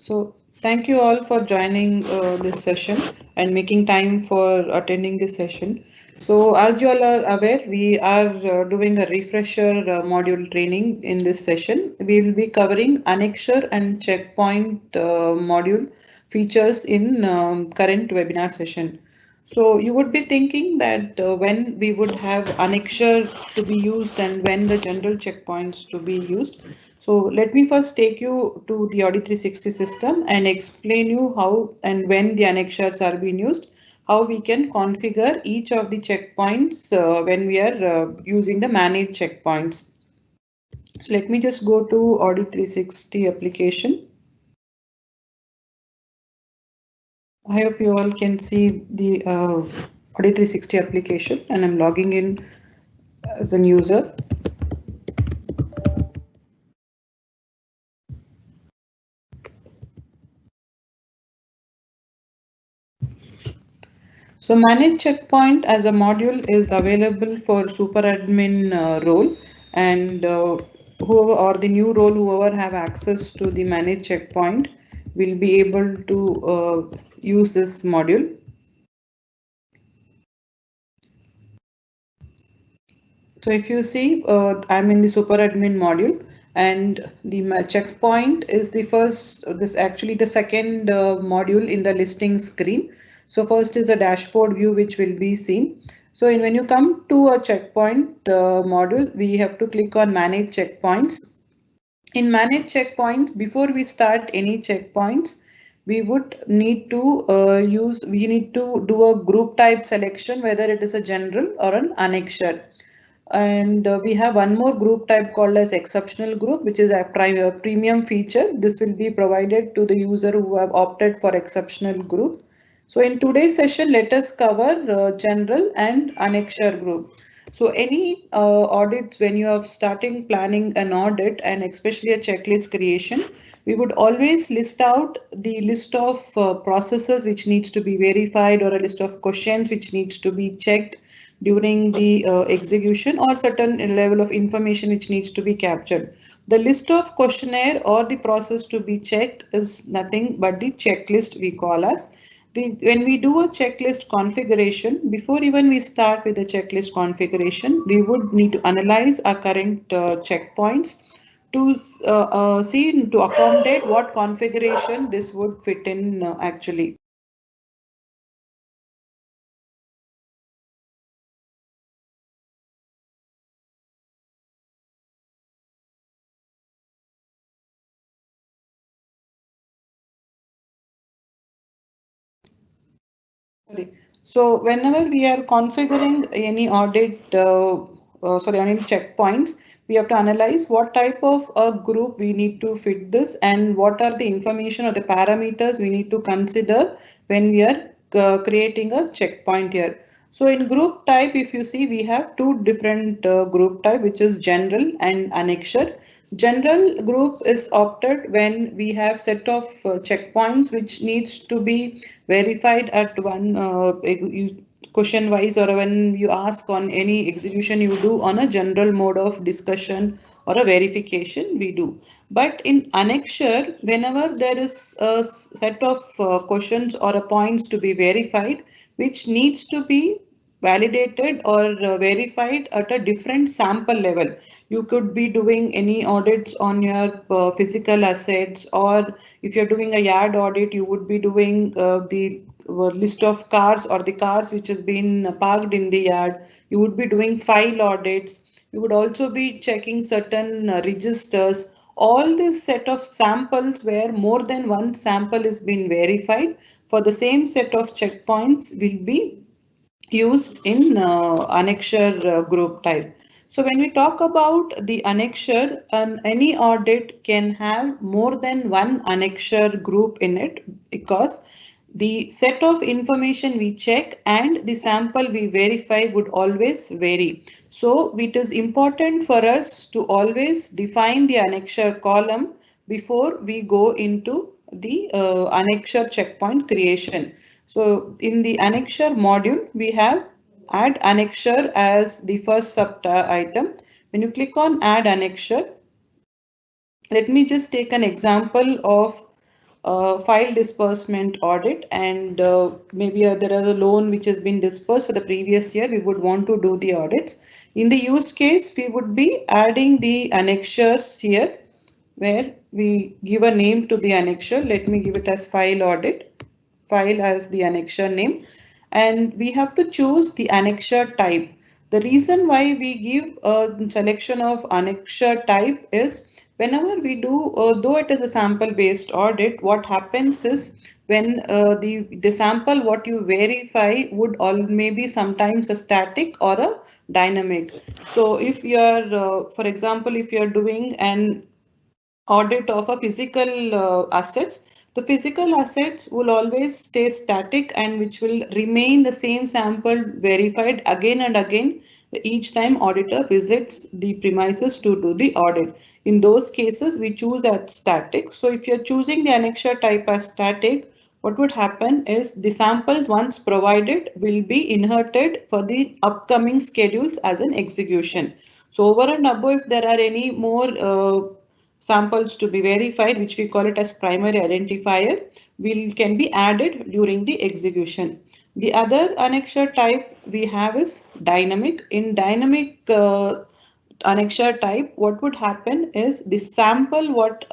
So thank you all for joining this session and making time for attending this session. So as you all are aware, we are doing a refresher module training in this session. We will be covering annexure and checkpoint module features in current webinar session. So you would be thinking that when we would have annexure to be used and when the general checkpoints to be used. So let me first take you to the Audit 360 system and explain you how and when the annexures are being used, how we can configure each of the checkpoints when we are using the manage checkpoints. So let me just go to Audit 360 application. I hope you all can see the Audit 360 application and I'm logging in as a user. So manage checkpoint as a module is available for super admin role and whoever or the new role whoever have access to the manage checkpoint will be able to use this module. So if you see, I'm in the super admin module and the checkpoint is the first, this actually the second module in the listing screen. So first is a dashboard view which will be seen. So when you come to a checkpoint module, we have to click on manage checkpoints. In manage checkpoints, before we start any checkpoints, we would need to we need to do a group type selection, whether it is a general or an annexure. And we have one more group type called as exceptional group, which is a premium feature. This will be provided to the user who have opted for exceptional group. So in today's session, let us cover general and annexure group. So any audits, when you are starting planning an audit and especially a checklist creation, we would always list out the list of processes which needs to be verified or a list of questions which needs to be checked during the execution or certain level of information which needs to be captured. The list of questionnaire or the process to be checked is nothing but the checklist we call as. When we do a checklist configuration, before even we start with the checklist configuration, we would need to analyze our current checkpoints to see to accommodate what configuration this would fit in actually. Sorry. So whenever we are configuring any audit, any checkpoints, we have to analyze what type of a group we need to fit this and what are the information or the parameters we need to consider when we are creating a checkpoint here. So in group type, if you see, we have two different group type, which is general and annexure. General group is opted when we have set of checkpoints which needs to be verified at one question wise or when you ask on any execution you do on a general mode of discussion or a verification we do. But in annexure, whenever there is a set of questions or a points to be verified, which needs to be validated or verified at a different sample level. You could be doing any audits on your physical assets, or if you're doing a yard audit, you would be doing the list of cars or the cars which has been parked in the yard. You would be doing file audits. You would also be checking certain registers. All this set of samples where more than one sample is being verified for the same set of checkpoints will be used in annexure group type. So when we talk about the annexure, any audit can have more than one annexure group in it because the set of information we check and the sample we verify would always vary. So it is important for us to always define the annexure column before we go into the annexure checkpoint creation. So in the annexure module, we have add annexure as the first sub item. When you click on add annexure, let me just take an example of file disbursement audit, and maybe there is a loan which has been disbursed for the previous year. We would want to do the audits. In the use case, we would be adding the annexures here, where we give a name to the annexure. Let me give it as file audit, file as the annexure name, and we have to choose the annexure type. The reason why we give a selection of annexure type is whenever we do, though it is a sample based audit, what happens is when the sample what you verify would all maybe sometimes a static or a dynamic. So if you are, for example, if you are doing an audit of a physical assets, the physical assets will always stay static and which will remain the same sample verified again and again each time auditor visits the premises to do the audit. In those cases, we choose as static. So if you're choosing the annexure type as static, what would happen is the sample once provided will be inherited for the upcoming schedules as an execution. So over and above, if there are any more samples to be verified, which we call it as primary identifier, will can be added during the execution. The other annexure type we have is dynamic. In dynamic annexure type, what would happen is the sample what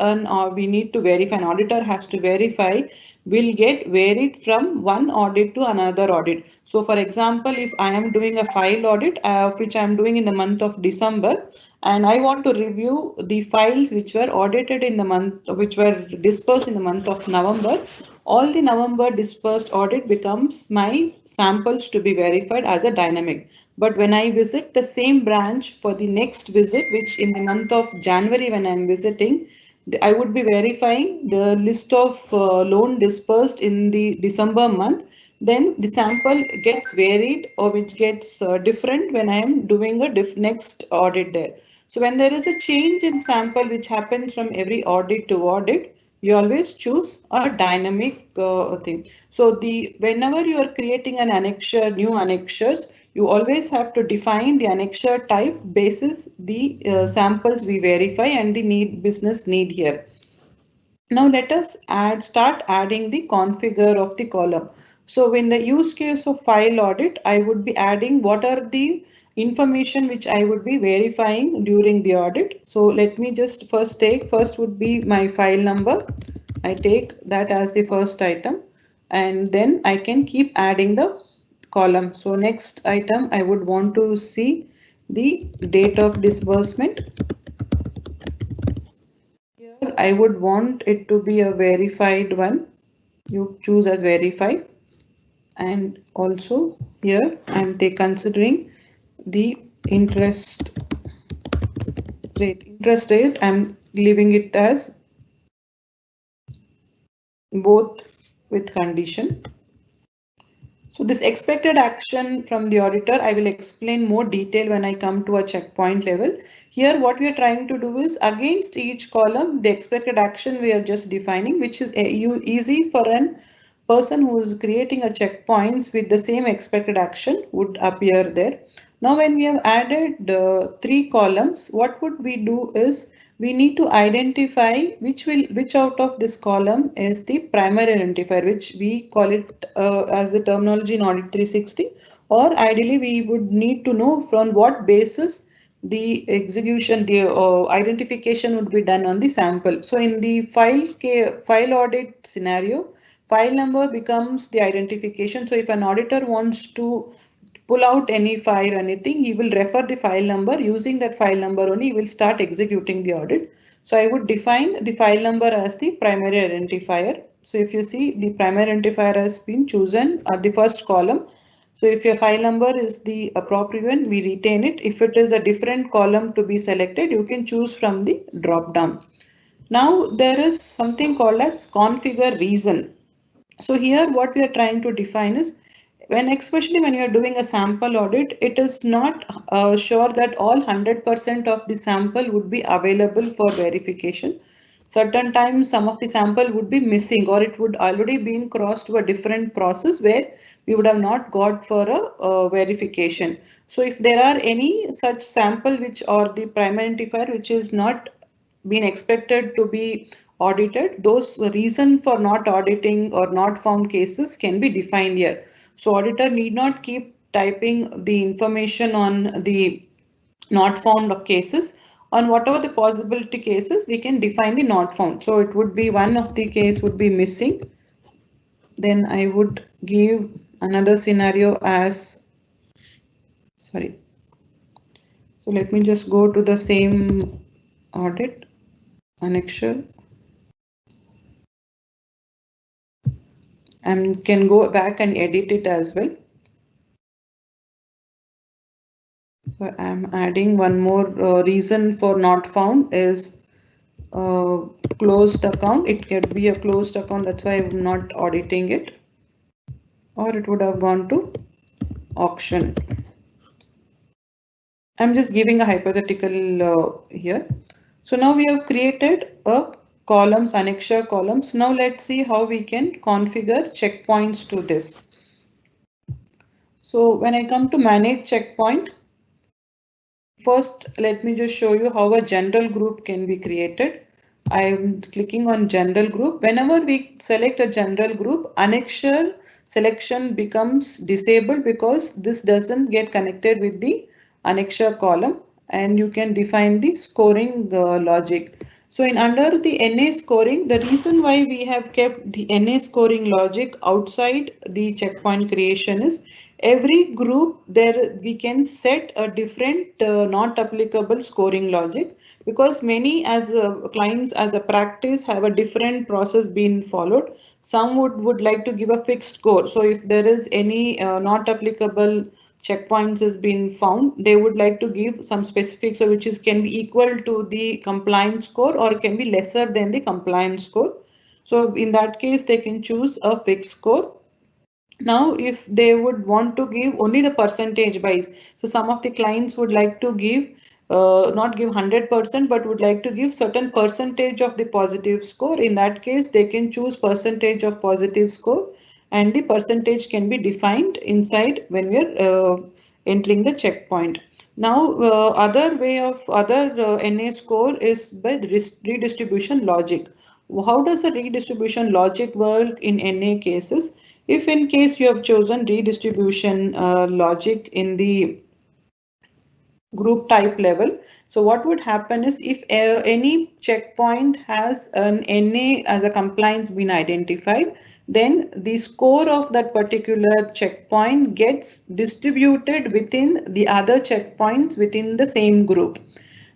we need to verify, an auditor has to verify, will get varied from one audit to another audit. So for example, if I am doing a file audit, which I am doing in the month of December, and I want to review the files which were audited in the month, which were dispersed in the month of November, all the November dispersed audit becomes my samples to be verified as a dynamic. But when I visit the same branch for the next visit, which in the month of January when I'm visiting, I would be verifying the list of loan dispersed in the December month. Then the sample gets varied or which gets different when I am doing a next audit there. So when there is a change in sample which happens from every audit to audit, you always choose a dynamic thing. So the whenever you are creating an annexure, new annexures, you always have to define the annexure type basis the samples we verify and the business need here. Now let us start adding the configure of the column. So in the use case of file audit, I would be adding what are the information which I would be verifying during the audit. So let me just first would be my file number. I take that as the first item, and then I can keep adding the column. So next item, I would want to see the date of disbursement. Here I would want it to be a verified one. You choose as verified, and also here I'm considering the interest rate. Interest rate I'm leaving it as both with condition. So this expected action from the auditor, I will explain more detail when I come to a checkpoint level. Here what we are trying to do is against each column, the expected action we are just defining, which is easy for an person who is creating a checkpoints with the same expected action would appear there. Now when we have added 3 columns, what would we do is we need to identify which out of this column is the primary identifier, which we call it as the terminology in Audit 360, or ideally we would need to know from what basis the execution, the identification would be done on the sample. So in the file audit scenario, file number becomes the identification. So if an auditor wants to pull out any file or anything, he will refer the file number. Using that file number only, he will start executing the audit. So I would define the file number as the primary identifier. So if you see, the primary identifier has been chosen at the first column. So if your file number is the appropriate one, we retain it. If it is a different column to be selected, you can choose from the drop down. Now there is something called as configure reason. So here what we are trying to define is especially when you are doing a sample audit, it is not sure that all 100% of the sample would be available for verification. Certain times some of the sample would be missing, or it would already been crossed to a different process where we would have not got for a verification. So if there are any such sample which or the primary identifier which is not been expected to be audited, those reason for not auditing or not found cases can be defined here. So auditor need not keep typing the information on the not found of cases. On whatever the possibility cases, we can define the not found. So it would be one of the case would be missing. Then I would give another scenario as, sorry. So let me just go to the same audit annexure and can go back and edit it as well. So I'm adding one more reason for not found is closed account. It can be a closed account, that's why I'm not auditing it, or it would have gone to auction. I'm just giving a hypothetical here. So now we have created a columns, annexure columns. Now let's see how we can configure checkpoints to this. So when I come to manage checkpoint, first let me just show you how a general group can be created. I'm clicking on general group. Whenever we select a general group, annexure selection becomes disabled because this doesn't get connected with the annexure column, and you can define the scoring logic. So in under the NA scoring, the reason why we have kept the NA scoring logic outside the checkpoint creation is every group there we can set a different not applicable scoring logic, because many as clients as a practice have a different process being followed. Some would like to give a fixed score. So if there is any not applicable checkpoints has been found, they would like to give some specific, so which is can be equal to the compliance score or can be lesser than the compliance score. So in that case, they can choose a fixed score. Now, if they would want to give only the percentage wise, so some of the clients would like to give not give 100%, but would like to give certain percentage of the positive score. In that case, they can choose percentage of positive score, and the percentage can be defined inside when we're entering the checkpoint. Now, other way of other NA score is by redistribution logic. How does a redistribution logic work in NA cases? If in case you have chosen redistribution logic in the group type level, so what would happen is if any checkpoint has an NA as a compliance been identified, then the score of that particular checkpoint gets distributed within the other checkpoints within the same group.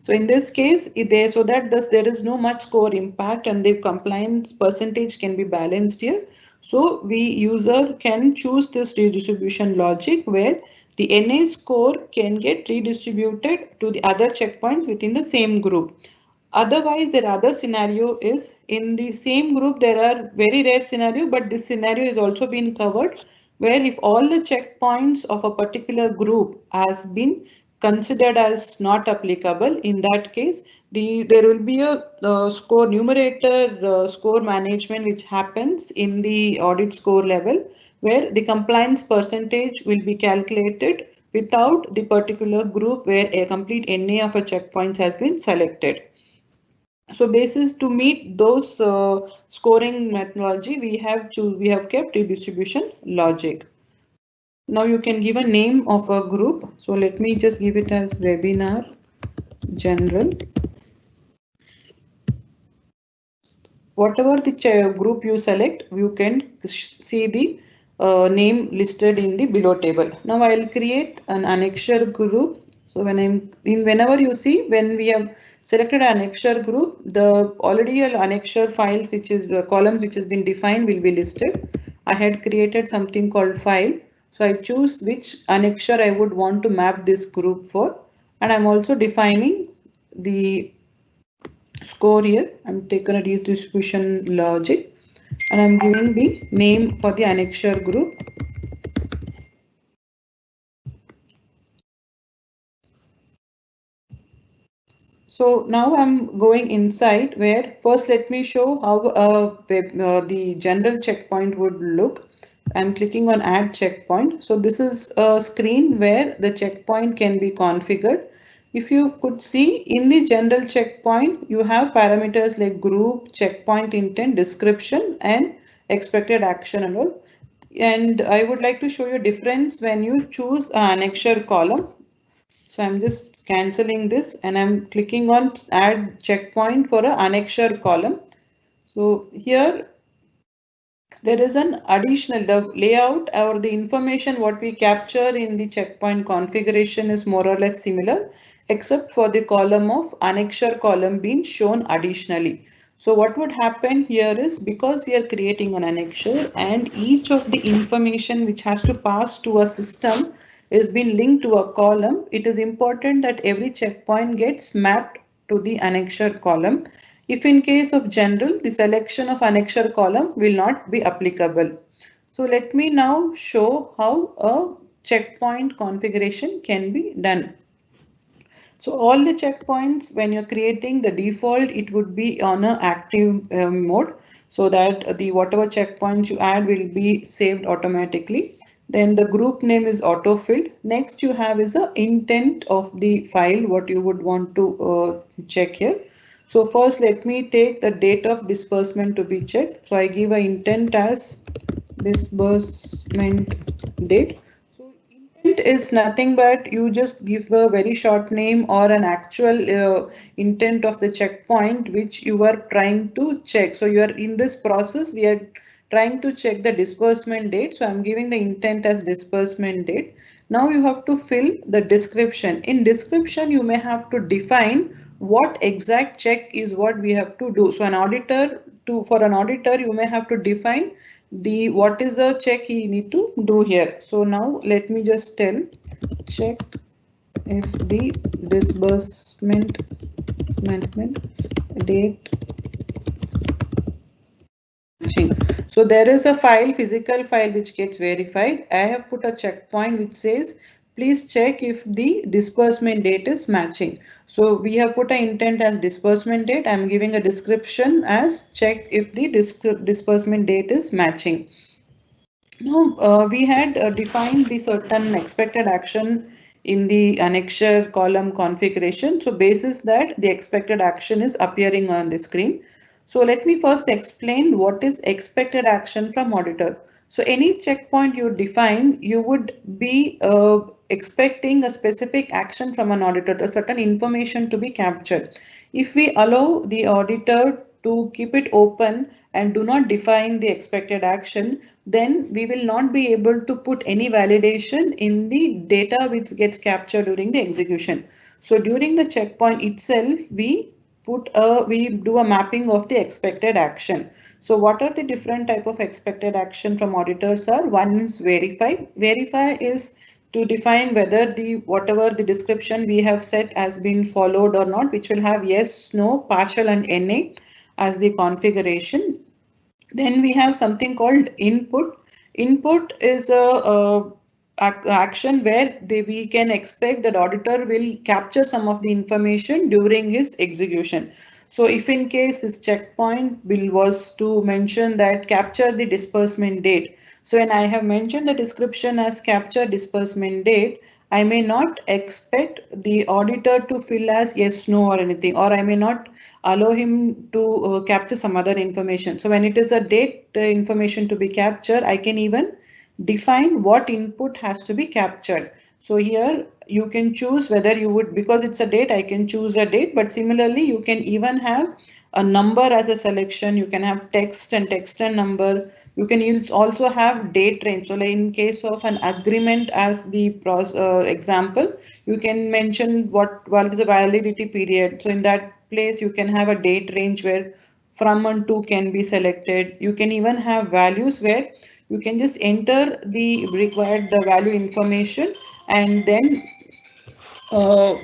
So in this case, so that there is no much score impact and the compliance percentage can be balanced here. So we user can choose this redistribution logic where the NA score can get redistributed to the other checkpoints within the same group. Otherwise, the other scenario is in the same group, there are very rare scenario, but this scenario is also been covered where if all the checkpoints of a particular group has been considered as not applicable, in that case, there will be a score numerator score management which happens in the audit score level where the compliance percentage will be calculated without the particular group where a complete NA of a checkpoint has been selected. So basis to meet those scoring methodology, we have kept redistribution logic. Now you can give a name of a group. So let me just give it as webinar general. Whatever the group you select, you can see the name listed in the below table. Now I'll create an annexure group. So whenever you see when we have selected an annexure group, the already annexure files which is columns which has been defined will be listed. I had created something called file. So I choose which annexure I would want to map this group for, and I'm also defining the score here. I'm taking a redistribution logic and I'm giving the name for the annexure group. So now I'm going inside where first let me show how the general checkpoint would look. I'm clicking on add checkpoint. So this is a screen where the checkpoint can be configured. if you could see in the general checkpoint, you have parameters like group, checkpoint intent, description, and expected action and all. And I would like to show you a difference when you choose an annexure column. So I'm just canceling this and I'm clicking on add checkpoint for an annexure column. So here there is an additional, the layout or the information what we capture in the checkpoint configuration is more or less similar, except for the column of annexure column being shown additionally. So what would happen here is, because we are creating an annexure and each of the information which has to pass to a system is being linked to a column, it is important that every checkpoint gets mapped to the annexure column. If in case of general, the selection of annexure column will not be applicable. So let me now show how a checkpoint configuration can be done. So all the checkpoints, when you're creating the default, it would be on a active mode, so that the whatever checkpoints you add will be saved automatically. Then the group name is auto-filled. Next you have is the intent of the file, what you would want to check here. So first let me take the date of disbursement to be checked. So I give a intent as disbursement date. So intent is nothing but you just give a very short name or an actual intent of the checkpoint which you are trying to check. So you are in this process, we are trying to check the disbursement date. So I'm giving the intent as disbursement date. Now you have to fill the description. In description, you may have to define what exact check is what we have to do. So an auditor for an auditor, you may have to define the what is the check he need to do here. So now let me just tell check if the disbursement date matching. So there is a file, physical file which gets verified. I have put a checkpoint which says please check if the disbursement date is matching. So we have put an intent as disbursement date. I'm giving a description as check if the disbursement date is matching. Now, we had defined the certain expected action in the annexure column configuration. So basis that the expected action is appearing on the screen. So let me first explain what is expected action from auditor. So any checkpoint you define, you would be expecting a specific action from an auditor, a certain information to be captured. If we allow the auditor to keep it open and do not define the expected action, then we will not be able to put any validation in the data which gets captured during the execution. So during the checkpoint itself, we do a mapping of the expected action. So what are the different type of expected action from auditors are? One is verify. Verify is to define whether the whatever the description we have set has been followed or not, which will have yes, no, partial and NA as the configuration. Then we have something called input. Input is a action where we can expect that auditor will capture some of the information during his execution. So if in case this checkpoint bill was to mention that capture the disbursement date. So when I have mentioned the description as capture disbursement date, I may not expect the auditor to fill as yes, no or anything, or I may not allow him to capture some other information. So when it is a date information to be captured, I can even define what input has to be captured. So here you can choose whether you would, because it's a date, I can choose a date, but similarly you can even have a number as a selection. You can have text and number. You can also have date range. So like in case of an agreement as the example, you can mention what is the validity period. So in that place, you can have a date range where from and to can be selected. You can even have values where you can just enter the required the value information, and then uh,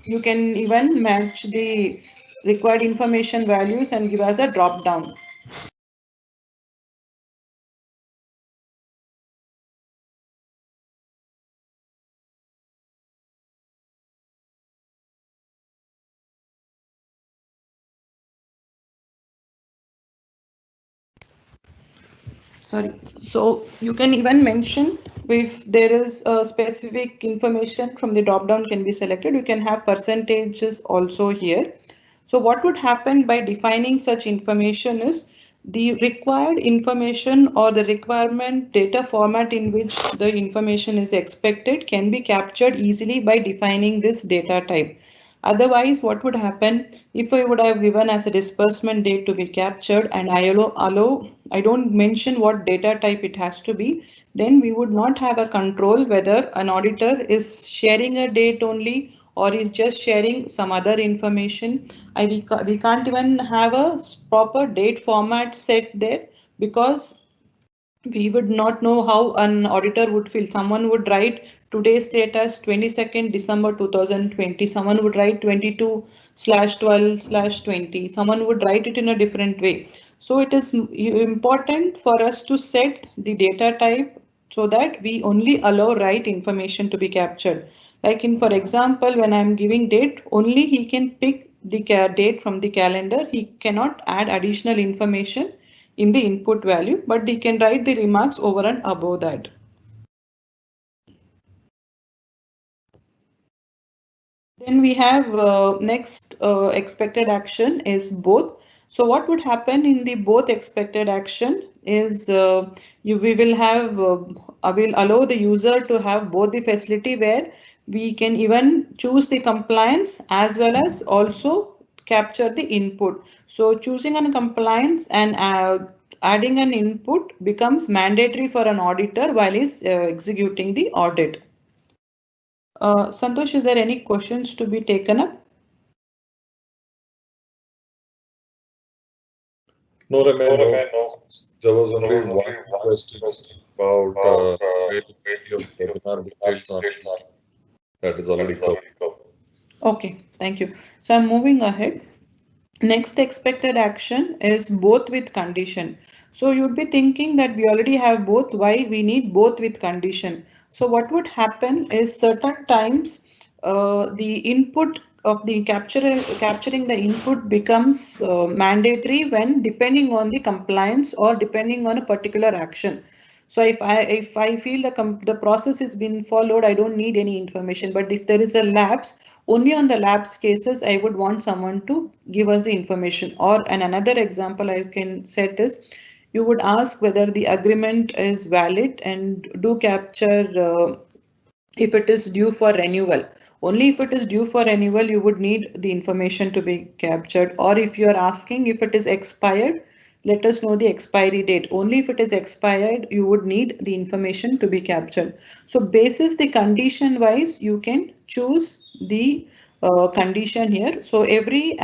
you can even match the required information values and give us a drop down. sorry. So you can even mention if there is a specific information from the drop down can be selected, you can have percentages also here. So what would happen by defining such information is the required information or the requirement data format in which the information is expected can be captured easily by defining this data type. Otherwise, what would happen if I would have given as a disbursement date to be captured and I don't mention what data type it has to be, then we would not have a control whether an auditor is sharing a date only or is just sharing some other information. We can't even have a proper date format set there because we would not know how an auditor would feel. Someone would write today's date as 22nd December 2020. Someone would write 22/12/20. Someone would write it in a different way. So it is important for us to set the data type so that we only allow right information to be captured. Like in, for example, when I'm giving date, only he can pick the date from the calendar. He cannot add additional information in the input value, but he can write the remarks over and above that. Then we have next expected action is both. So what would happen in the both expected action is we will have will allow the user to have both the facility where we can even choose the compliance as well as also capture the input. So choosing on compliance and adding an input becomes mandatory for an auditor while he's executing the audit. Santosh, is there any questions to be taken up? No, Raman, no. There was only one question about availability of webinar details on that is already covered. Okay, thank you. So I'm moving ahead. Next expected action is both with condition. So you'd be thinking that we already have both, why we need both with condition. So what would happen is certain times the input of the capturing the input becomes mandatory when depending on the compliance or depending on a particular action. So if I feel the process is being followed, I don't need any information. But if there is a lapse, only on the lapse cases I would want someone to give us the information. Or another example I can set is you would ask whether the agreement is valid and do capture if it is due for renewal. Only if it is due for renewal, you would need the information to be captured. Or if you are asking if it is expired, let us know the expiry date. Only if it is expired, you would need the information to be captured. So basis the condition wise, you can choose the condition here. So every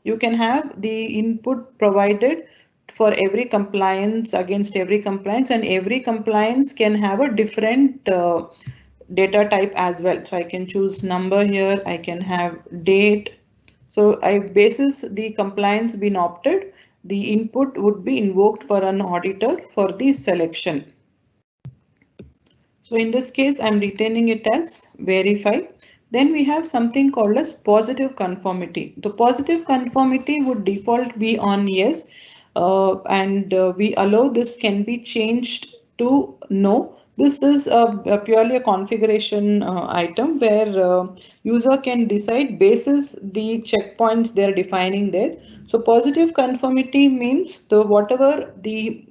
you can have the input provided for every compliance against every compliance, and every compliance can have a different data type as well. So I can choose number here, I can have date. So I basis the compliance been opted, the input would be invoked for an auditor for the selection. So in this case, I'm retaining it as verify. Then we have something called as positive conformity. The positive conformity would default be on yes, and we allow this can be changed to no. This is purely a configuration item where user can decide basis the checkpoints they're defining there. So positive conformity means the whatever the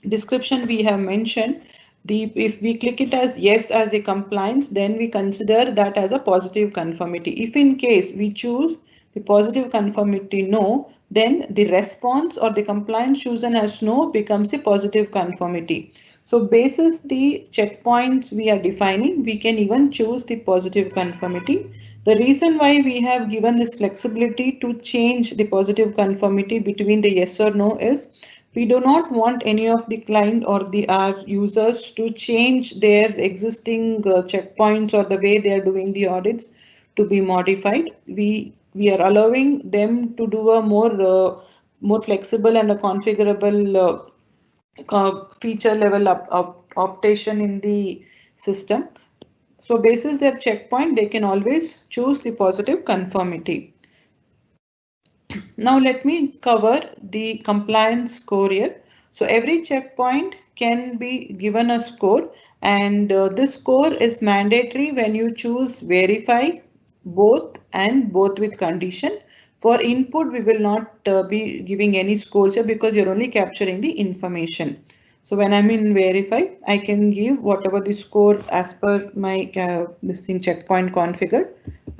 description we have mentioned, if we click it as yes as a compliance, then we consider that as a positive conformity. If in case we choose the positive conformity no, then the response or the compliance chosen as no becomes a positive conformity. So basis the checkpoints we are defining, we can even choose the positive conformity. The reason why we have given this flexibility to change the positive conformity between the yes or no is we do not want any of the client or the our users to change their existing checkpoints or the way they are doing the audits to be modified. We are allowing them to do a more flexible and a configurable feature level optation in the system. So basis their checkpoint, they can always choose the positive conformity. Now let me cover the compliance score here. So every checkpoint can be given a score, and this score is mandatory when you choose verify, both and both with condition. For input, we will not be giving any scores here because you're only capturing the information. So when I'm in verify, I can give whatever the score as per my this thing checkpoint configured.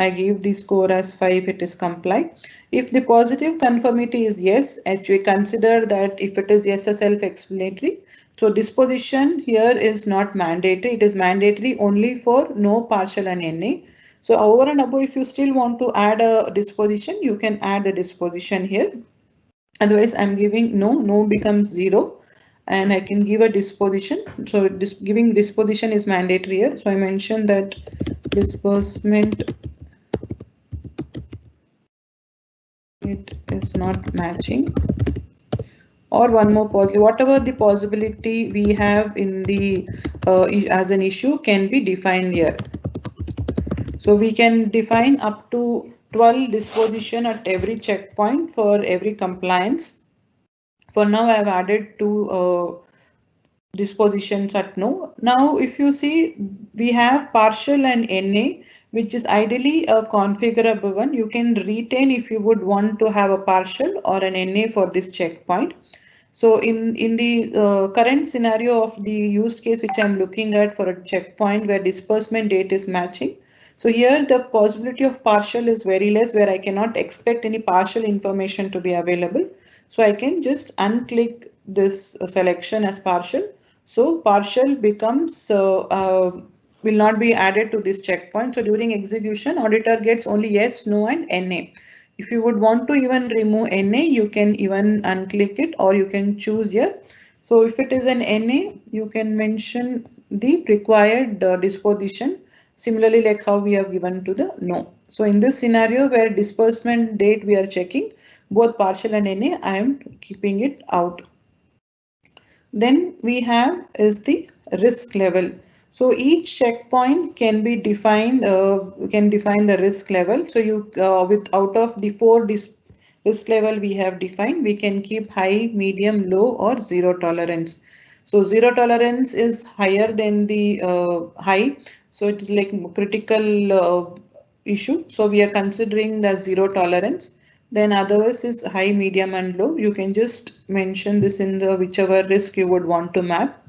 I give the score as 5, it is complied. If the positive conformity is yes, as we consider that if it is yes, a self-explanatory. So disposition here is not mandatory. It is mandatory only for no, partial and NA. So over and above, if you still want to add a disposition, you can add the disposition here. Otherwise, I'm giving no, no becomes 0, and I can give a disposition. So giving disposition is mandatory here. So I mentioned that disbursement it is not matching, or one more possibility, whatever the possibility we have in the as an issue can be defined here. So we can define up to 12 disposition at every checkpoint for every compliance. For now, I have added 2 dispositions at no. Now, if you see, we have partial and NA, which is ideally a configurable one. You can retain if you would want to have a partial or an NA for this checkpoint. So in the current scenario of the use case which I'm looking at for a checkpoint where disbursement date is matching. So here the possibility of partial is very less, where I cannot expect any partial information to be available. So I can just unclick this selection as partial. So partial becomes will not be added to this checkpoint. So during execution, auditor gets only yes, no, and NA. If you would want to even remove NA, you can even unclick it, or you can choose here. So if it is an NA, you can mention the required disposition, similarly like how we have given to the no. So in this scenario where disbursement date we are checking, both partial and NA, I am keeping it out. Then we have is the risk level. So each checkpoint can be defined, can define the risk level. So you with out of the 4 risk level we have defined, we can keep high, medium, low, or zero tolerance. So zero tolerance is higher than the high. So it is like critical issue. So we are considering the zero tolerance. Then otherwise is high, medium, and low. You can just mention this in the whichever risk you would want to map.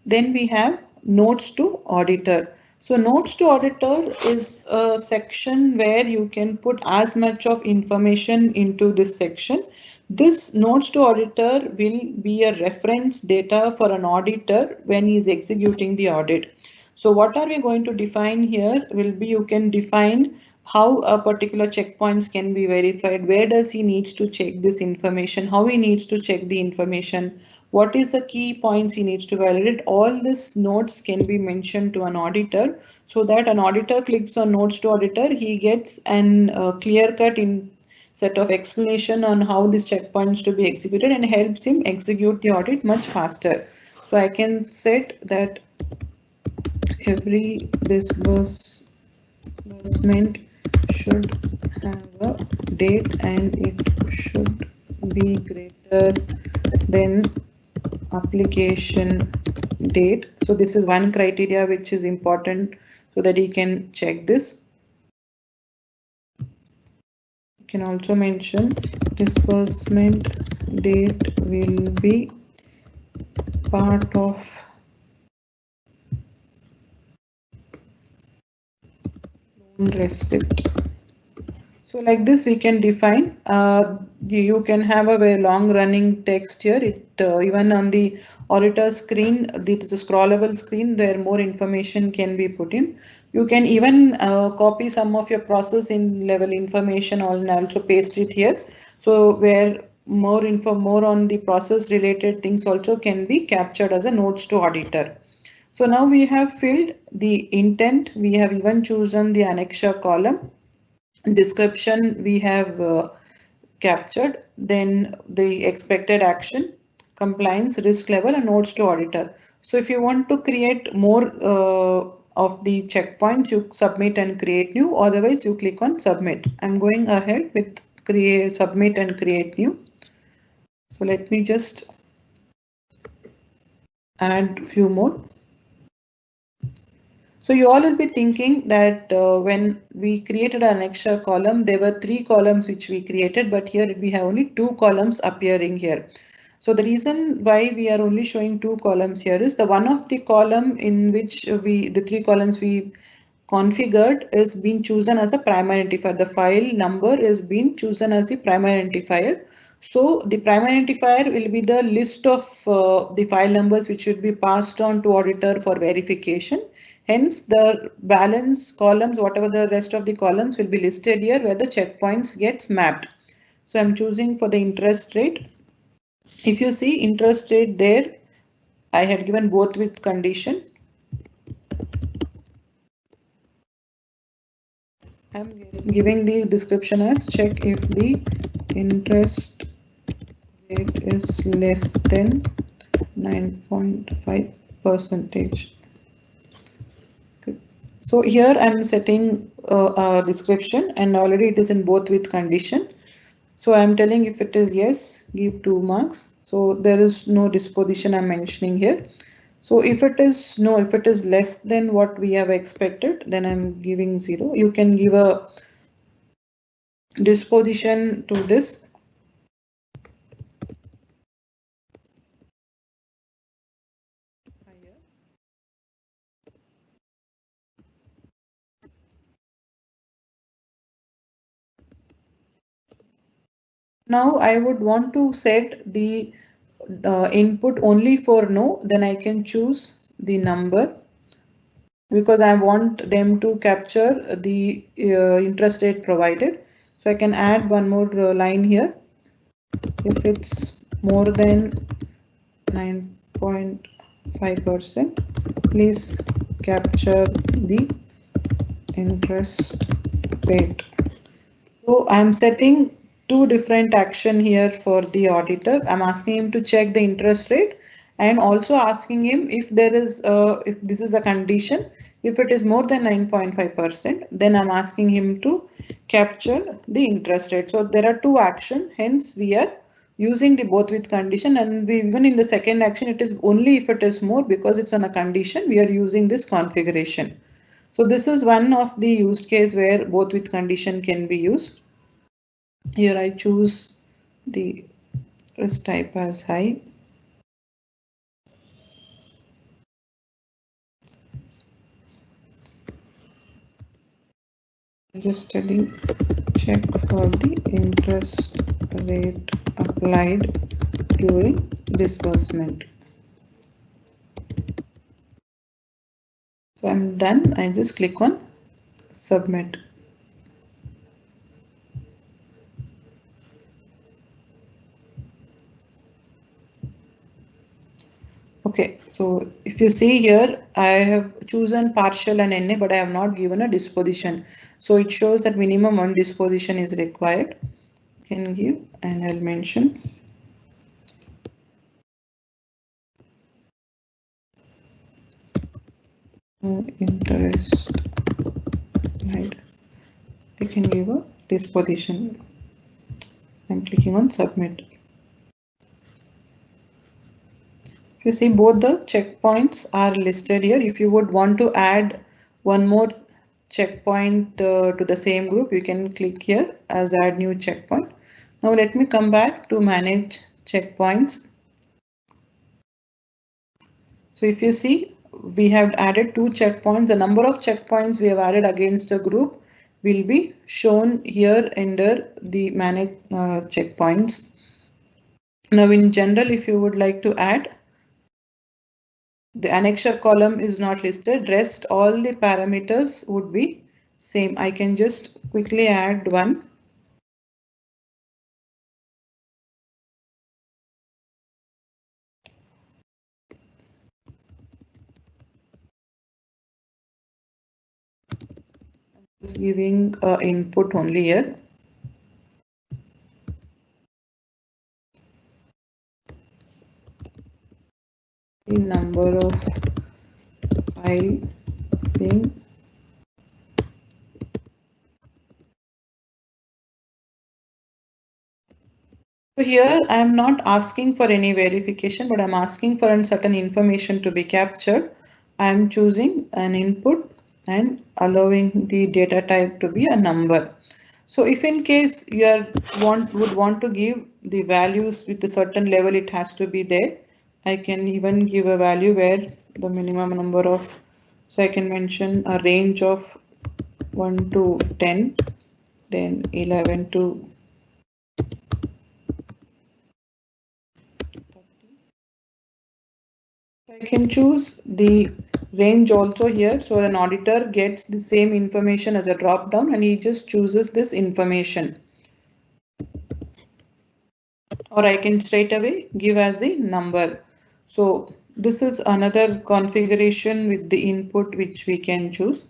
Then we have notes to auditor. So notes to auditor is a section where you can put as much of information into this section. This notes to auditor will be a reference data for an auditor when he is executing the audit. So what are we going to define here will be, you can define how a particular checkpoints can be verified, where does he needs to check this information, how he needs to check the information, what is the key points he needs to validate. All these notes can be mentioned to an auditor, so that an auditor clicks on notes to auditor, he gets an clear cut in set of explanation on how this checkpoints to be executed, and helps him execute the audit much faster. So I can set that every disbursement should have a date and it should be greater than application date. So this is one criteria which is important so that you can check this. You can also mention disbursement date will be part of receipt. So like this we can define, you can have a very long running text here. It even on the auditor screen, this is a scrollable screen, there more information can be put in. You can even copy some of your process in level information and also paste it here. So where more info, more on the process related things also can be captured as a notes to auditor. So now we have filled the intent, we have even chosen the annexure column. Description we have captured, then the expected action, compliance, risk level, and notes to auditor. So if you want to create more of the checkpoints, you submit and create new, otherwise you click on submit. I'm going ahead with create, submit and create new. So let me just add few more. So you all will be thinking that when we created an extra column, there were 3 columns which we created, but here we have only 2 columns appearing here. So the reason why we are only showing 2 columns here is the one of the column in which the 3 columns we configured is being chosen as a primary identifier. The file number is being chosen as the primary identifier. So the primary identifier will be the list of the file numbers which should be passed on to auditor for verification. Hence the balance columns, whatever the rest of the columns will be listed here where the checkpoints gets mapped. So I'm choosing for the interest rate. If you see interest rate there, I had given both with condition. I'm giving the description as check if the interest rate is less than 9.5 percentage. So here I'm setting a description and already it is in both with condition. So I'm telling if it is yes, give 2 marks. So there is no disposition I'm mentioning here. So if it is no, if it is less than what we have expected, then I'm giving 0. You can give a disposition to this. Now I would want to set the input only for no, then I can choose the number because I want them to capture the interest rate provided. So I can add one more line here. If it's more than 9.5%, please capture the interest rate. So I'm setting 2 different action here for the auditor. I'm asking him to check the interest rate and also asking him if there is if this is a condition. If it is more than 9.5%, then I'm asking him to capture the interest rate. So there are 2 actions, hence we are using the both with condition, and we even in the second action it is only if it is more, because it's on a condition we are using this configuration. So this is one of the use case where both with condition can be used. Here I choose the risk type as high. Just telling check for the interest rate applied during disbursement. So I'm done. I just click on submit. Okay, so if you see here, I have chosen partial and NA, but I have not given a disposition. So it shows that minimum 1 disposition is required. Can give, and I'll mention. Interest, right? I can give a disposition. I'm clicking on submit. You see both the checkpoints are listed here. If you would want to add one more checkpoint to the same group, you can click here as add new checkpoint. Now let me come back to manage checkpoints. So if you see, we have added 2 checkpoints. The number of checkpoints we have added against a group will be shown here under the manage checkpoints. Now in general, if you would like to add, the annexure column is not listed. Rest all the parameters would be same. I can just quickly add one. Just giving input only here. The number of file being Here I am not asking for any verification, but I'm asking for a certain information to be captured. I'm choosing an input and allowing the data type to be a number. So if in case you would want to give the values with a certain level, it has to be there. I can even give a value where the minimum number of, so I can mention a range of 1 to 10, then 11 to I can choose the range also here, so an auditor gets the same information as a drop down and he just chooses this information. Or I can straight away give as the number. So this is another configuration with the input which we can choose.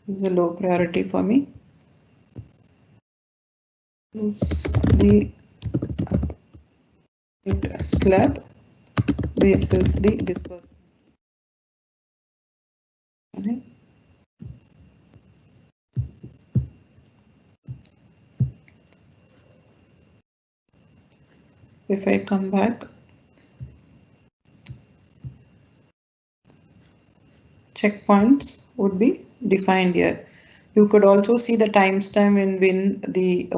This is a low priority for me. Choose the slab. This is the disbursement. Okay. If I come back, checkpoints would be defined here. You could also see the timestamp when the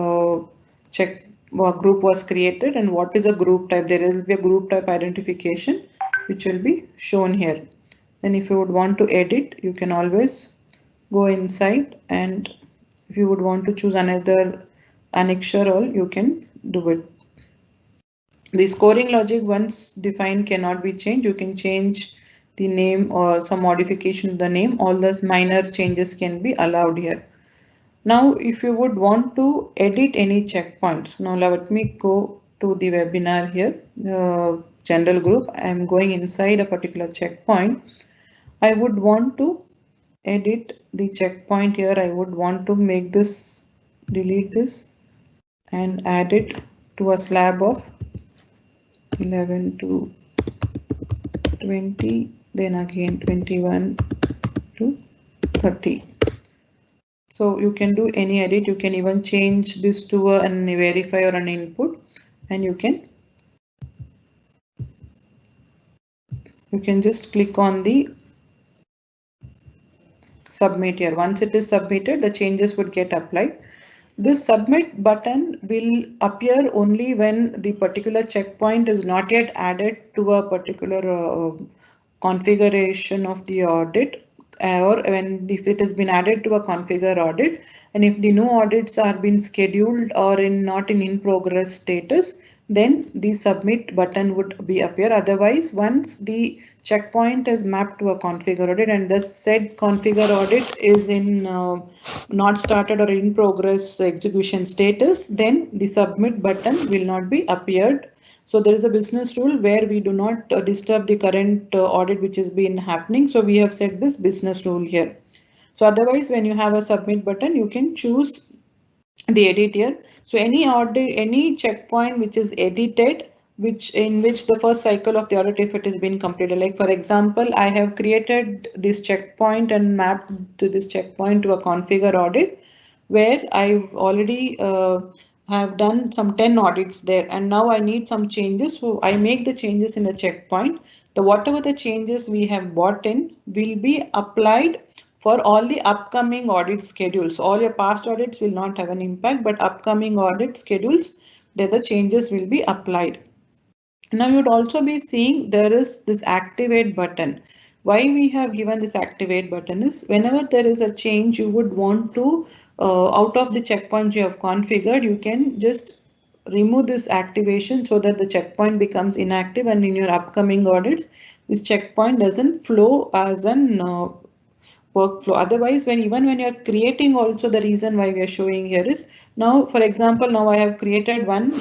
check group was created and what is a group type. There will be a group type identification which will be shown here. Then if you would want to edit, you can always go inside, and if you would want to choose another annexure, all you can do it. The scoring logic once defined cannot be changed. You can change the name or some modification to the name. All the minor changes can be allowed here. Now, if you would want to edit any checkpoints, now let me go to the webinar here, general group. I am going inside a particular checkpoint. I would want to edit the checkpoint here. I would want to make this, delete this and add it to a slab of 11 to 20, then again 21 to 30. So you can do any edit. You can even change this to a verify or an input, and you can just click on the submit here. Once it is submitted, the changes would get applied. This submit button will appear only when the particular checkpoint is not yet added to a particular configuration of the audit, or when if it has been added to a configure audit, and if the new audits are being scheduled or not in progress status, then the submit button would be appear. Otherwise, once the checkpoint is mapped to a configure audit and the said configure audit is in not started or in progress execution status, then the submit button will not be appeared. So there is a business rule where we do not disturb the current audit which has been happening. So we have set this business rule here. So otherwise, when you have a submit button, you can choose the edit here. So any audit, any checkpoint which is edited, in which the first cycle of the audit, if it has been completed, like for example, I have created this checkpoint and mapped to this checkpoint to a configure audit, where I've already have done some 10 audits there, and now I need some changes. So I make the changes in the checkpoint. Whatever the changes we have brought in will be applied for all the upcoming audit schedules. All your past audits will not have an impact, but upcoming audit schedules, there the changes will be applied. Now you'd also be seeing there is this activate button. Why we have given this activate button is whenever there is a change you would want to out of the checkpoint you have configured, you can just remove this activation so that the checkpoint becomes inactive, and in your upcoming audits this checkpoint doesn't flow as an workflow. Otherwise, even when you're creating, also the reason why we are showing here is, now for example, now I have created one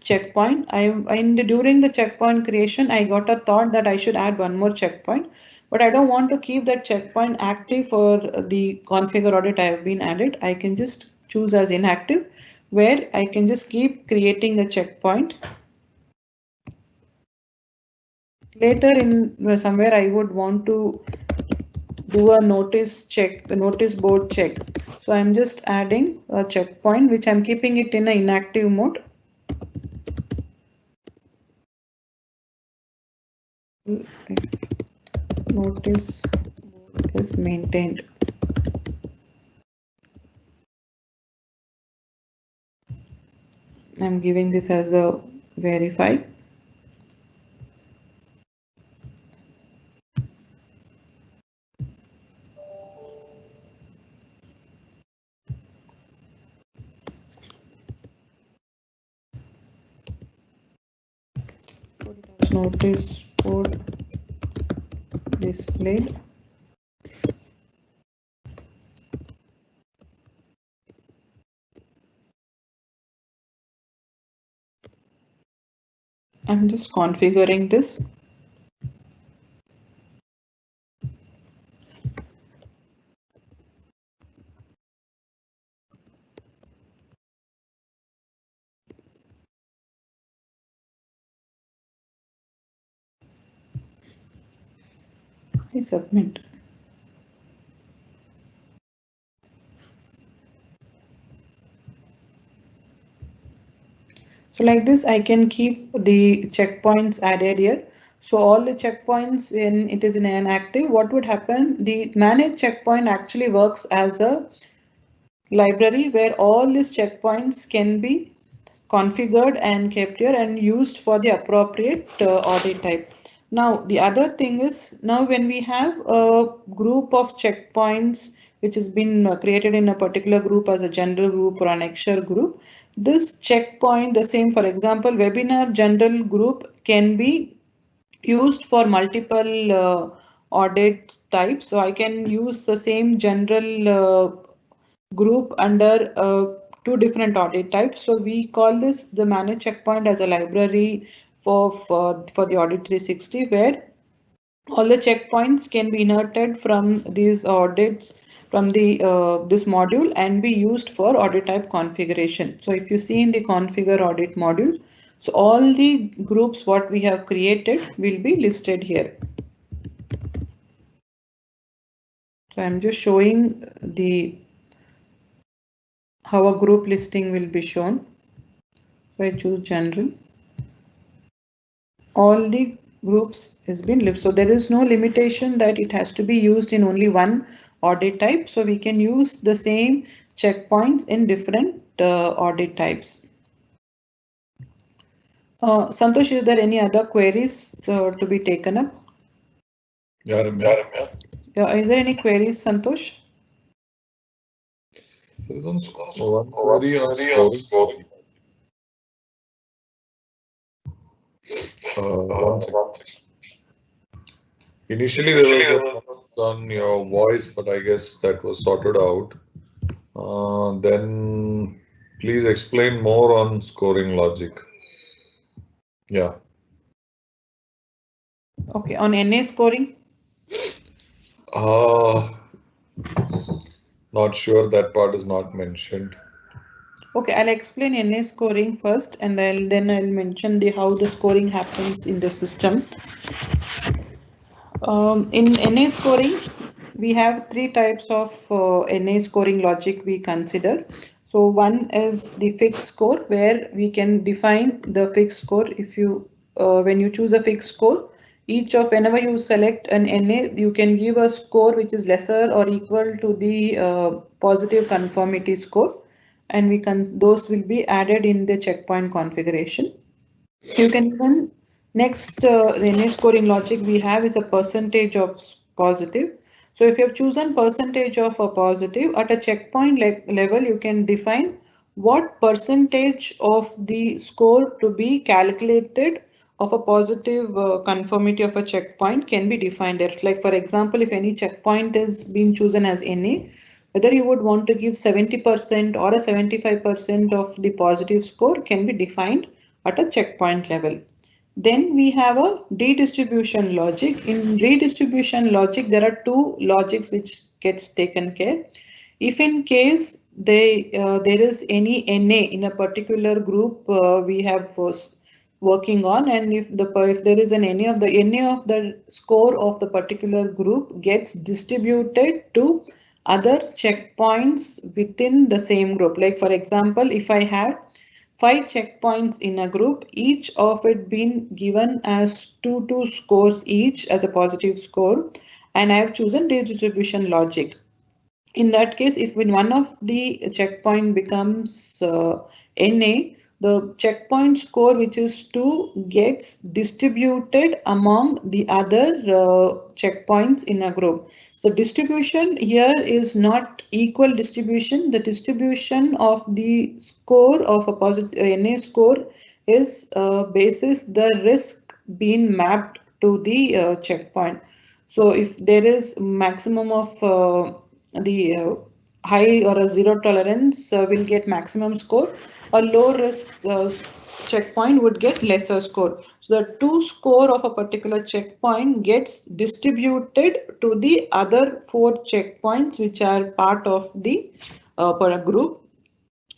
checkpoint. During the checkpoint creation, I got a thought that I should add one more checkpoint, but I don't want to keep that checkpoint active for the configure audit I have been added. I can just choose as inactive, where I can just keep creating the checkpoint. Later in somewhere I would want to do a notice check, a notice board check. So I'm just adding a checkpoint, which I'm keeping it in an inactive mode. Notice is maintained. I'm giving this as a verify. Notice board displayed. I'm just configuring this. I submit. So like this, I can keep the checkpoints added here. So all the checkpoints in it is in an active. What would happen? The manage checkpoint actually works as a library where all these checkpoints can be configured and kept here and used for the appropriate audit type. Now, the other thing is now when we have a group of checkpoints which has been created in a particular group as a general group or an extra group, this checkpoint, the same, for example, webinar general group can be used for multiple audit types. So I can use the same general group under two different audit types. So we call this the manage checkpoint as a library for the audit 360, where all the checkpoints can be inherited from these audits from the this module and be used for audit type configuration. So if you see in the configure audit module, so all the groups what we have created will be listed here. So I'm just showing the how a group listing will be shown. So I choose general. All the groups has been lived. So there is no limitation that it has to be used in only one audit type. So we can use the same checkpoints in different audit types. Santosh, is there any other queries to be taken up? Yeah, Ramya. Is there any queries, Santosh? There is one query on scoring. One second. Initially, there was a comment on your voice, but I guess that was sorted out. Then please explain more on scoring logic. Yeah. Okay, on NA scoring? Not sure, that part is not mentioned. Okay, I'll explain NA scoring first, and then I'll mention how the scoring happens in the system. In NA scoring, we have three types of NA scoring logic we consider. So one is the fixed score, where we can define the fixed score. If you when you choose a fixed score, whenever you select an NA, you can give a score which is lesser or equal to the positive conformity score, and those will be added in the checkpoint configuration. You can even next NA scoring logic we have is a percentage of positive. So if you have chosen percentage of a positive at a checkpoint level, you can define what percentage of the score to be calculated of a positive conformity of a checkpoint can be defined there. Like for example, if any checkpoint is being chosen as NA, whether you would want to give 70% or a 75% of the positive score can be defined at a checkpoint level. Then we have a redistribution logic. In redistribution logic, there are two logics which gets taken care. If in case there is any NA in a particular group, we have working on, and if there is any of the score of the particular group gets distributed to other checkpoints within the same group. Like for example, if I have 5 checkpoints in a group, each of it been given as 2 scores each as a positive score, and I have chosen redistribution logic. In that case, if when one of the checkpoint becomes NA, the checkpoint score, which is 2, gets distributed among the other checkpoints in a group. So distribution here is not equal distribution. The distribution of the score of a positive NA score is basis the risk being mapped to the checkpoint. So if there is maximum of the high or a zero tolerance will get maximum score, a low risk checkpoint would get lesser score. So the 2 score of a particular checkpoint gets distributed to the other 4 checkpoints which are part of the group.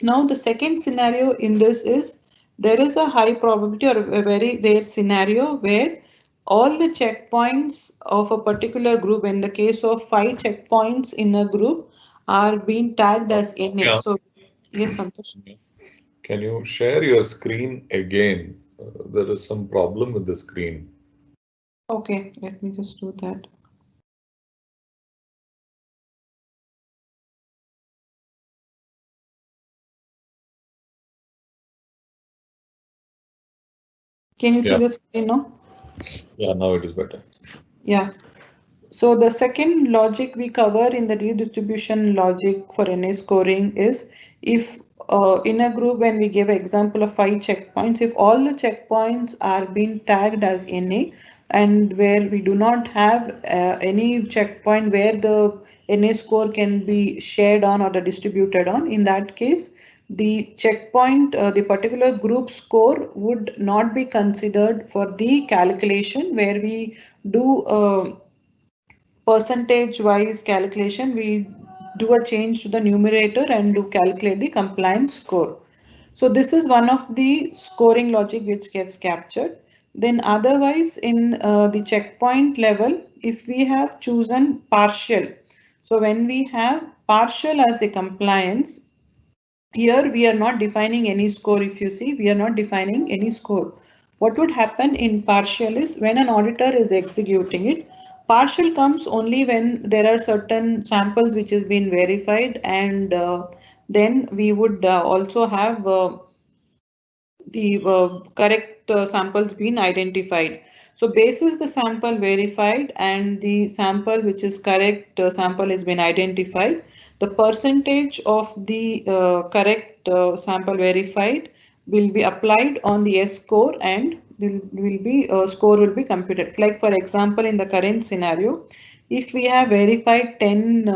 Now the second scenario in this is there is a high probability or a very rare scenario where all the checkpoints of a particular group, in the case of 5 checkpoints in a group, are being tagged as NA. Yeah. So yes, Santosh. Can you share your screen again? There is some problem with the screen. Okay, let me just do that. Can you see the screen now? Yeah, now it is better. Yeah. So the second logic we cover in the redistribution logic for NA scoring is if in a group, when we give an example of 5 checkpoints, if all the checkpoints are being tagged as NA and where we do not have any checkpoint where the NA score can be shared on or distributed on, in that case, the checkpoint, the particular group score would not be considered for the calculation where we do percentage wise calculation. We do a change to the numerator and do calculate the compliance score. So this is one of the scoring logic which gets captured. Then otherwise in the checkpoint level, if we have chosen partial, so when we have partial as a compliance, here we are not defining any score. If you see, we are not defining any score. What would happen in partial is when an auditor is executing it, partial comes only when there are certain samples which has been verified, and then we would also have the correct samples being identified. So basis the sample verified and the sample which is correct sample has been identified, the percentage of the correct sample verified will be applied on the S score, and will be score will be computed. Like for example, in the current scenario, if we have verified 10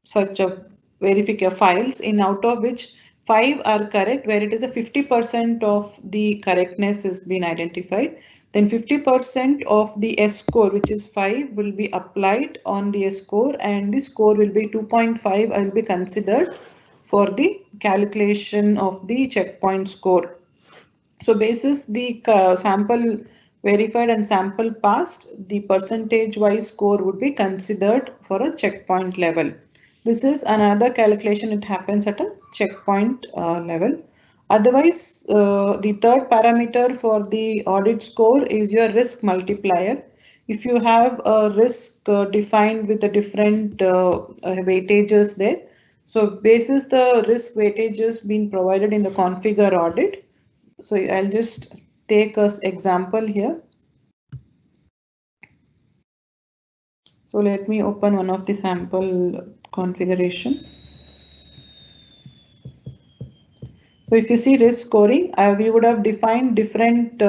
such a verification files, in out of which 5 are correct, where it is a 50% of the correctness has been identified, then 50% of the S score, which is 5, will be applied on the S score, and the score will be 2.5 will be considered for the calculation of the checkpoint score. So basis the sample verified and sample passed, the percentage wise score would be considered for a checkpoint level. This is another calculation. It happens at a checkpoint level. Otherwise, the third parameter for the audit score is your risk multiplier. If you have a risk defined with the different weightages there, so basis the risk weightages being provided in the configure audit. So I'll just take as example here. So let me open one of the sample configuration. So if you see risk scoring, we would have defined different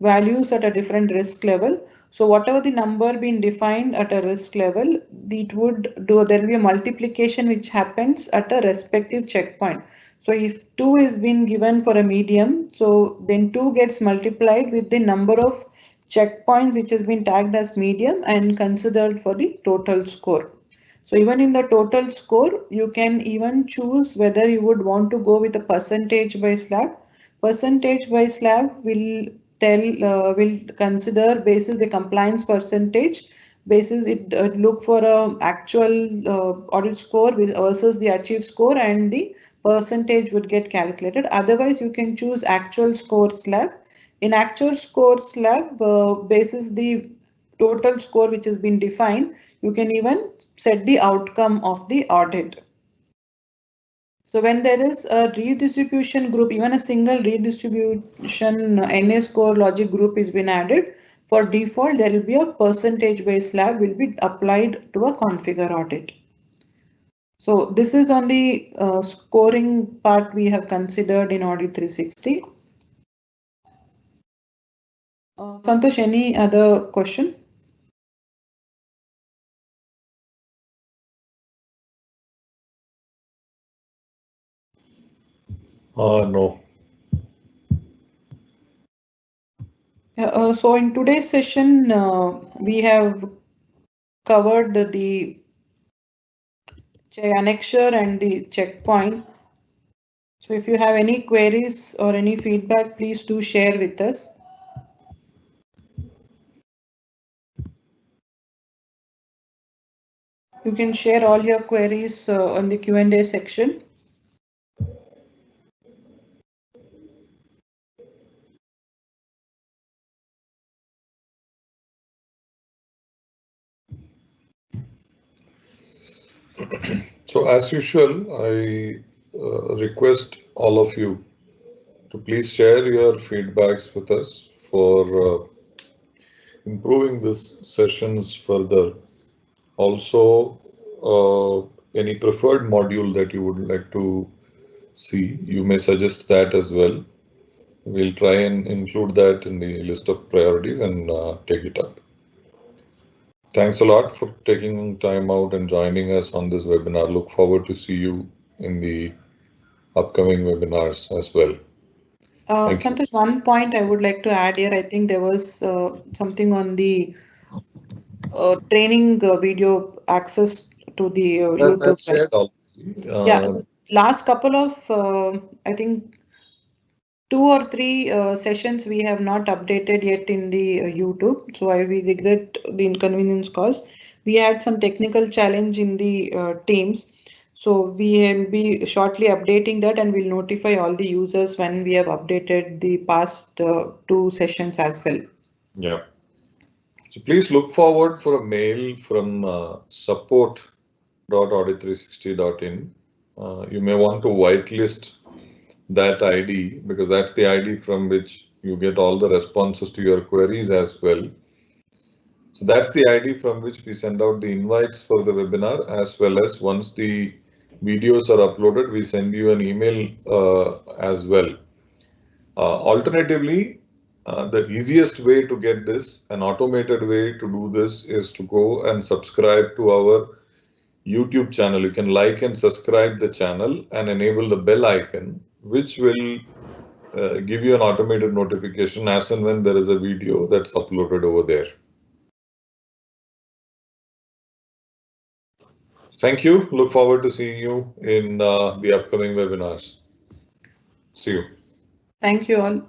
values at a different risk level. So whatever the number being defined at a risk level, it would do, there will be a multiplication which happens at a respective checkpoint. So if 2 is being given for a medium, so then 2 gets multiplied with the number of checkpoints which has been tagged as medium and considered for the total score. So even in the total score, you can even choose whether you would want to go with a percentage by slab, Percentage by slab will consider basis the compliance percentage, basis it look for a actual audit score versus the achieved score, and the percentage would get calculated. Otherwise, you can choose actual score slab. In actual score slab, basis the total score which has been defined, you can even set the outcome of the audit. So when there is a redistribution group, even a single redistribution NA score logic group is been added, for default there will be a percentage based slab will be applied to a configure audit. So this is on the scoring part we have considered in Audit 360. Santosh, any other question? No. So in today's session, we have covered the annexure and the checkpoint. So if you have any queries or any feedback, please do share with us. You can share all your queries on the Q&A section. So as usual, I request all of you to please share your feedbacks with us for improving these sessions further. Also, any preferred module that you would like to see, you may suggest that as well. We'll try and include that in the list of priorities and take it up. Thanks a lot for taking time out and joining us on this webinar. Look forward to see you in the upcoming webinars as well. Santosh, one point I would like to add here. I think there was something on the training video access to the YouTube. That's shared already. Yeah, last couple of I think 2 or 3 sessions we have not updated yet in the YouTube. So we regret the inconvenience caused. We had some technical challenge in the Teams. So we will be shortly updating that, and we'll notify all the users when we have updated the past 2 sessions as well. Yeah. So please look forward for a mail from support.audit360.in. You may want to whitelist that ID because that's the ID from which you get all the responses to your queries as well. So that's the ID from which we send out the invites for the webinar, as well as once the videos are uploaded, we send you an email as well. Alternatively, the easiest way to get this, an automated way to do this, is to go and subscribe to our YouTube channel. You can like and subscribe the channel and enable the bell icon, which will give you an automated notification as and when there is a video that's uploaded over there. Thank you. Look forward to seeing you in the upcoming webinars. See you. Thank you all.